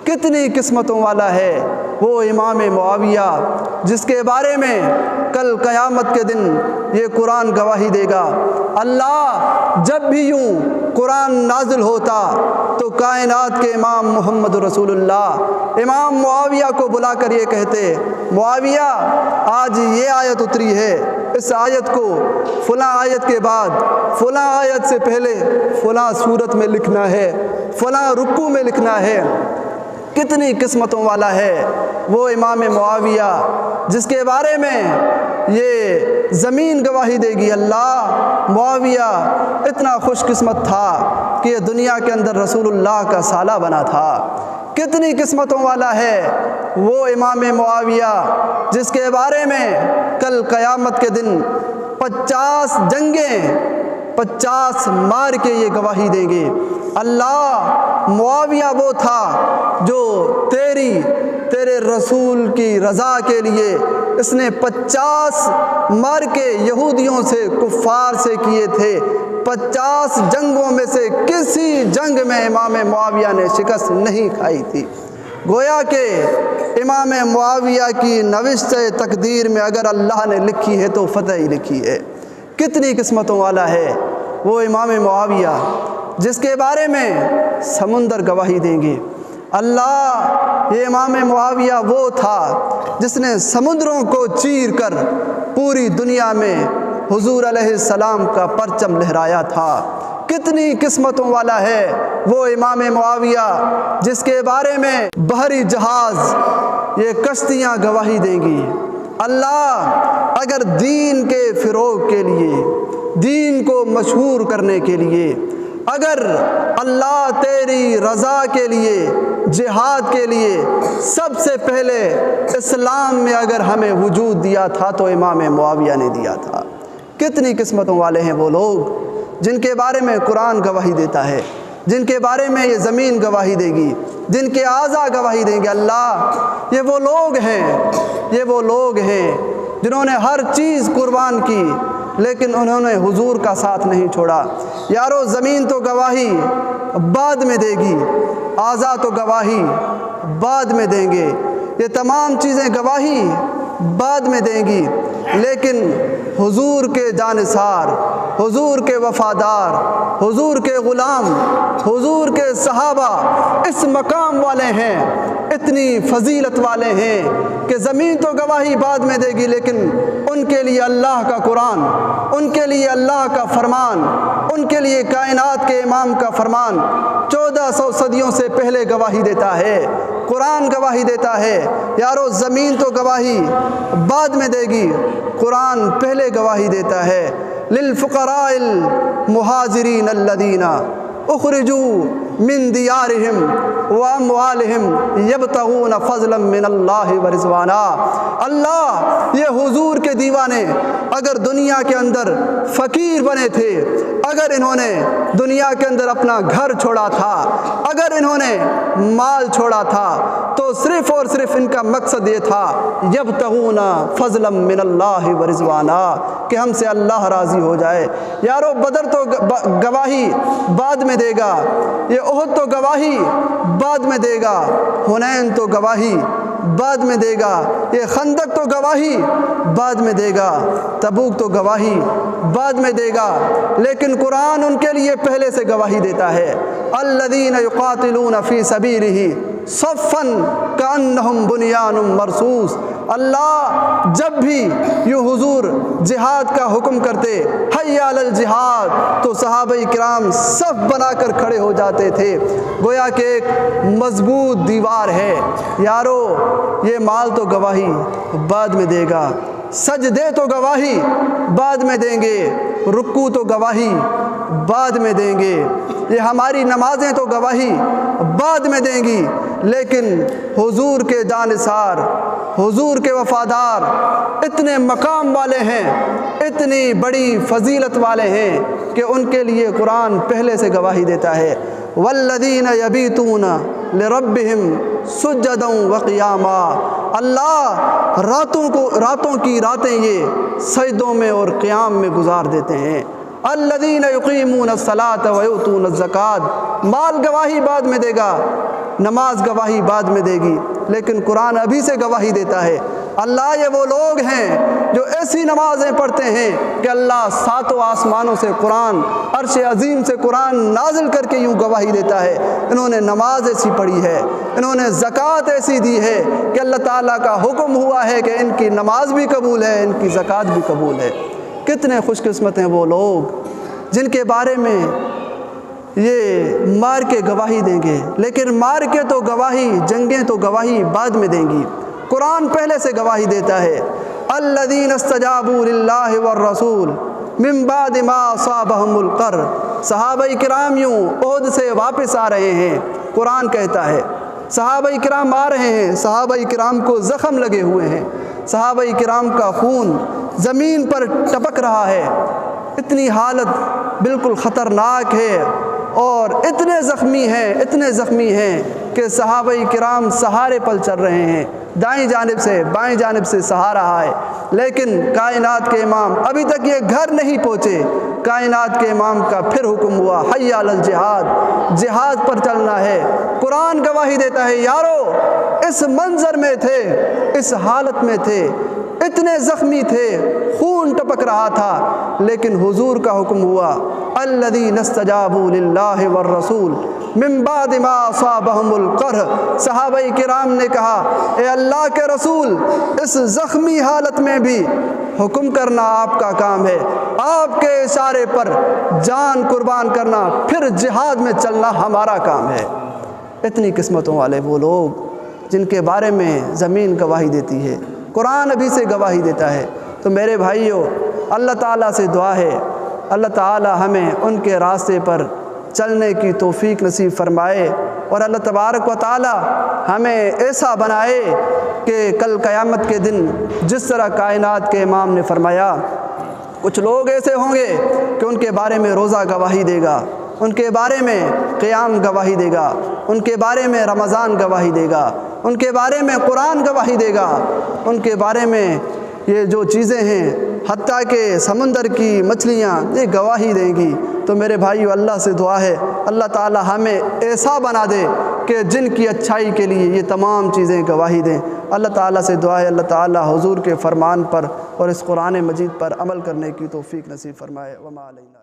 کتنی قسمتوں والا ہے وہ امام معاویہ جس کے بارے میں کل قیامت کے دن یہ قرآن گواہی دے گا۔ اللہ جب بھی یوں قرآن نازل ہوتا تو کائنات کے امام محمد رسول اللہ امام معاویہ کو بلا کر یہ کہتے، معاویہ آج یہ آیت اتری ہے، اس آیت کو فلاں آیت کے بعد فلاں آیت سے پہلے فلاں صورت میں لکھنا ہے، فلاں رکوع میں لکھنا ہے۔ کتنی قسمتوں والا ہے وہ امام معاویہ جس کے بارے میں یہ زمین گواہی دے گی۔ اللہ معاویہ اتنا خوش قسمت تھا کہ یہ دنیا کے اندر رسول اللہ کا سالہ بنا تھا۔ کتنی قسمتوں والا ہے وہ امام معاویہ جس کے بارے میں کل قیامت کے دن 50 جنگیں 50 مار کے یہ گواہی دیں گے۔ اللہ معاویہ وہ تھا جو تیرے رسول کی رضا کے لیے اس نے 50 مار کے یہودیوں سے کفار سے کیے تھے۔ 50 جنگوں میں سے کسی جنگ میں امام معاویہ نے شکست نہیں کھائی تھی۔ گویا کہ امام معاویہ کی نوشت تقدیر میں اگر اللہ نے لکھی ہے تو فتح ہی لکھی ہے۔ کتنی قسمتوں والا ہے وہ امام معاویہ جس کے بارے میں سمندر گواہی دیں گے۔ اللہ یہ امام معاویہ وہ تھا جس نے سمندروں کو چیر کر پوری دنیا میں حضور علیہ السلام کا پرچم لہرایا تھا۔ کتنی قسمتوں والا ہے وہ امام معاویہ جس کے بارے میں بحری جہاز یہ کشتیاں گواہی دیں گی۔ اللہ اگر دین کے فروغ کے لیے، دین کو مشہور کرنے کے لیے، اگر اللہ تیری رضا کے لیے، جہاد کے لیے سب سے پہلے اسلام میں اگر ہمیں وجود دیا تھا تو امام معاویہ نے دیا تھا۔ کتنی قسمتوں والے ہیں وہ لوگ جن کے بارے میں قرآن گواہی دیتا ہے، جن کے بارے میں یہ زمین گواہی دے گی، جن کے اعضاء گواہی دیں گے۔ اللہ یہ وہ لوگ ہیں جنہوں نے ہر چیز قربان کی لیکن انہوں نے حضور کا ساتھ نہیں چھوڑا۔ یارو زمین تو گواہی بعد میں دے گی، اعضاء تو گواہی بعد میں دیں گے، یہ تمام چیزیں گواہی بعد میں دیں گی، لیکن حضور کے جانثار، حضور کے وفادار، حضور کے غلام، حضور کے صحابہ اس مقام والے ہیں، اتنی فضیلت والے ہیں کہ زمین تو گواہی بعد میں دے گی لیکن ان کے لیے اللہ کا قرآن، ان کے لیے اللہ کا فرمان، ان کے لیے کائنات کے امام کا فرمان 1400 صدیوں سے پہلے گواہی دیتا ہے، قرآن گواہی دیتا ہے۔ یارو زمین تو گواہی بعد میں دے گی، قرآن پہلے گواہی دیتا ہے۔ للفقراء المہاجرین الذین اخرجوا من دیارہم واموالہم یبتغون فضلا من اللہ ورضوانا۔ اللہ یہ حضور کے دیوانے اگر دنیا کے اندر فقیر بنے تھے، اگر انہوں نے دنیا کے اندر اپنا گھر چھوڑا تھا، اگر انہوں نے مال چھوڑا تھا تو صرف اور صرف ان کا مقصد یہ تھا یبتغون فضلا من اللہ ورضوانا کہ ہم سے اللہ راضی ہو جائے۔ یارو بدر تو گواہی بعد میں دے گا، یہ احد تو گواہی بعد میں دے گا، حنین تو گواہی بعد میں دے گا، یہ خندق تو گواہی بعد میں دے گا، تبوک تو گواہی بعد میں دے گا، لیکن قرآن ان کے لیے پہلے سے گواہی دیتا ہے۔ الذین یقاتلون فی سبیلہ صفا کانہم بنیان مرصوص۔ اللہ جب بھی یوں حضور جہاد کا حکم کرتے، حی علی الجہاد، تو صحابہ کرام صف بنا کر کھڑے ہو جاتے تھے، گویا کہ ایک مضبوط دیوار ہے۔ یارو یہ مال تو گواہی بعد میں دے گا، سجدے تو گواہی بعد میں دیں گے، رکوع تو گواہی بعد میں دیں گے، یہ ہماری نمازیں تو گواہی بعد میں دیں گی، لیکن حضور کے جانثار، حضور کے وفادار اتنے مقام والے ہیں، اتنی بڑی فضیلت والے ہیں کہ ان کے لیے قرآن پہلے سے گواہی دیتا ہے۔ والذین یبیتون لربہم سجدا وقیاما۔ اللہ راتوں کی راتیں یہ سجدوں میں اور قیام میں گزار دیتے ہیں۔ الذین یقیمون الصلاۃ ویؤتون الزکوٰۃ، مال گواہی بعد میں دے گا، نماز گواہی بعد میں دے گی، لیکن قرآن ابھی سے گواہی دیتا ہے۔ اللہ یہ وہ لوگ ہیں جو ایسی نمازیں پڑھتے ہیں کہ اللہ ساتوں آسمانوں سے قرآن، عرش عظیم سے قرآن نازل کر کے یوں گواہی دیتا ہے، انہوں نے نماز ایسی پڑھی ہے، انہوں نے زکوٰۃ ایسی دی ہے کہ اللہ تعالیٰ کا حکم ہوا ہے کہ ان کی نماز بھی قبول ہے، ان کی زکوٰۃ بھی قبول ہے۔ کتنے خوش قسمت ہیں وہ لوگ جن کے بارے میں یہ مار کے گواہی دیں گے، لیکن مار کے تو گواہی، جنگیں تو گواہی بعد میں دیں گی۔ قرآن پہلے سے گواہی دیتا ہے، الذین استجابوا للہ والرسول من بعد ما اصابہم القرح۔ صحابہ کرام یوں عہد سے واپس آ رہے ہیں، قرآن کہتا ہے صحابہ کرام آ رہے ہیں، صحابہ کرام کو زخم لگے ہوئے ہیں، صحابہ کرام کا خون زمین پر ٹپک رہا ہے، اتنی حالت بالکل خطرناک ہے، اور اتنے زخمی ہیں کہ صحابہ کرام سہارے پل چل رہے ہیں، دائیں جانب سے بائیں جانب سے سہا رہا ہے، لیکن کائنات کے امام ابھی تک یہ گھر نہیں پہنچے۔ کائنات کے امام کا پھر حکم ہوا، حی علی الجہاد، جہاد پر چلنا ہے۔ قرآن گواہی دیتا ہے یارو اس منظر میں تھے، اس حالت میں تھے، اتنے زخمی تھے، خون ٹپک رہا تھا، لیکن حضور کا حکم ہوا، الذین استجابوا للہ والرسول من بعد ما اصابہم القرح۔ صحابہ کرام نے کہا اے اللہ کے رسول، اس زخمی حالت میں بھی حکم کرنا آپ کا کام ہے، آپ کے اشارے پر جان قربان کرنا، پھر جہاد میں چلنا ہمارا کام ہے۔ اتنی قسمتوں والے وہ لوگ جن کے بارے میں زمین گواہی دیتی ہے، قرآن ابھی سے گواہی دیتا ہے۔ تو میرے بھائیوں، اللہ تعالیٰ سے دعا ہے اللہ تعالیٰ ہمیں ان کے راستے پر چلنے کی توفیق نصیب فرمائے، اور اللہ تبارک و تعالیٰ ہمیں ایسا بنائے کہ کل قیامت کے دن جس طرح کائنات کے امام نے فرمایا، کچھ لوگ ایسے ہوں گے کہ ان کے بارے میں روزہ گواہی دے گا، ان کے بارے میں قیام گواہی دے گا، ان کے بارے میں رمضان گواہی دے گا، ان کے بارے میں قرآن گواہی دے گا، ان کے بارے میں یہ جو چیزیں ہیں حتیٰ کہ سمندر کی مچھلیاں یہ گواہی دیں گی۔ تو میرے بھائیو، اللہ سے دعا ہے اللہ تعالی ہمیں ایسا بنا دے کہ جن کی اچھائی کے لیے یہ تمام چیزیں گواہی دیں۔ اللہ تعالیٰ سے دعا ہے اللہ تعالی حضور کے فرمان پر اور اس قرآن مجید پر عمل کرنے کی توفیق نصیب فرمائے۔ وما علینا۔